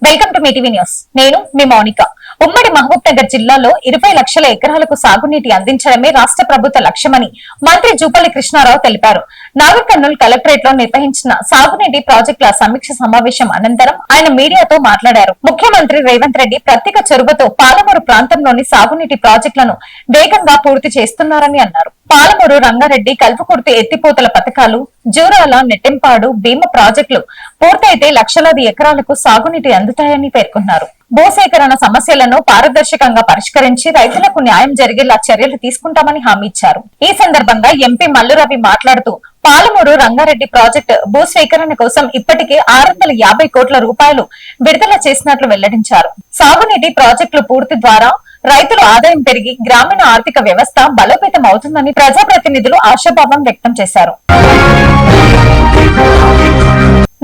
Welcome to Mee TV news. నేను మీ మౌనిక. ఉమ్మడి మహబూబ్ నగర్ జిల్లాలో 20 లక్షల ఎకరాలకు సాగునీటి అందించడమే రాష్ట్ర ప్రభుత్వ లక్ష్యమని మంత్రి జూపల్లి కృష్ణారావు తెలిపారు. నాగర్ కర్నూల్ కలెక్టరేట్ లో నిర్వహించిన సాగునీటి ప్రాజెక్టుల సమీక్ష సమావేశం అనంతరం ఆయన మీడియాతో మాట్లాడారు. ముఖ్యమంత్రి రేవంత్ రెడ్డి ప్రత్యేక చొరవతో పాలమూరు ప్రాంతంలోని సాగునీటి ప్రాజెక్టులను వేగంగా పూర్తి చేస్తున్నారని అన్నారు. పాలమూరు, రంగారెడ్డి, కల్వకుర్తి ఎత్తిపోతల పథకాలు, జూరాల, నెట్టెంపాడు, భీమ ప్రాజెక్టులు పూర్తయితే లక్షలాది ఎకరాలకు సాగునీటి అందుతాయని పేర్కొన్నారు. భూసేకరణ సమస్యలను పారదర్శకంగా పరిష్కరించి రైతులకు న్యాయం జరిగేలా చర్యలు తీసుకుంటామని హామీ ఇచ్చారు. ఈ సందర్భంగా ఎంపీ మల్లురవి మాట్లాడుతూ పాలమూరు, రంగారెడ్డి ప్రాజెక్టు భూసేకరణ కోసం ఇప్పటికే 650 కోట్ల రూపాయలు విడుదల చేసినట్లు వెల్లడించారు. సాగునీటి ప్రాజెక్టులు పూర్తి ద్వారా రైతుల ఆదాయం పెరిగి గ్రామీణ ఆర్థిక వ్యవస్థ బలోపేతం అవుతుందని ప్రజాప్రతినిధులు ఆశాభావం వ్యక్తం చేశారు.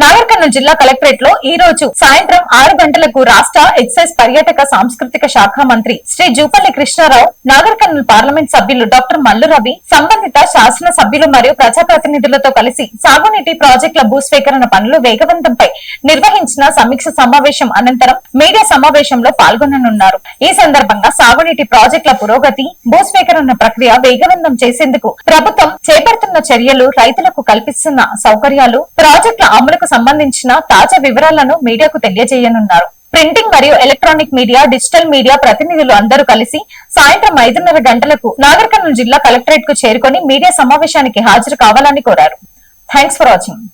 నాగర్ కర్నూల్ జిల్లా కలెక్టరేట్ లో ఈ రోజు సాయంత్రం 6 గంటలకు రాష్ట్ర ఎక్సైజ్, పర్యాటక, సాంస్కృతిక శాఖ మంత్రి శ్రీ జూపల్లి కృష్ణారావు, నాగర్ కర్నూల్ పార్లమెంట్ సభ్యులు డాక్టర్ మల్లురవి, సంబంధిత శాసన సభ్యులు మరియు ప్రజాప్రతినిధులతో కలిసి సాగునీటి ప్రాజెక్టుల భూస్వీకరణ పనులు వేగవంతంపై నిర్వహించిన సమీక్ష సమావేశం అనంతరం మీడియా సమావేశంలో పాల్గొననున్నారు. ఈ సందర్భంగా సాగునీటి ప్రాజెక్టుల పురోగతి, భూస్వీకరణ ప్రక్రియ వేగవంతం చేసేందుకు ప్రభుత్వం చేపడుతున్న చర్యలు, రైతులకు కల్పిస్తున్న సౌకర్యాలు, ప్రాజెక్టుల అమలుకు సంబంధించిన తాజా వివరాలను మీడియాకు తెలియజేయనున్నారు. ప్రింటింగ్ మరియు ఎలక్ట్రానిక్ మీడియా, డిజిటల్ మీడియా ప్రతినిధులు అందరూ కలిసి సాయంత్రం 5:30 గంటలకు నాగర్ కర్నూల్ జిల్లా కలెక్టరేట్ కు చేరుకొని మీడియా సమావేశానికి హాజరు కావాలని కోరారు. Thanks for watching.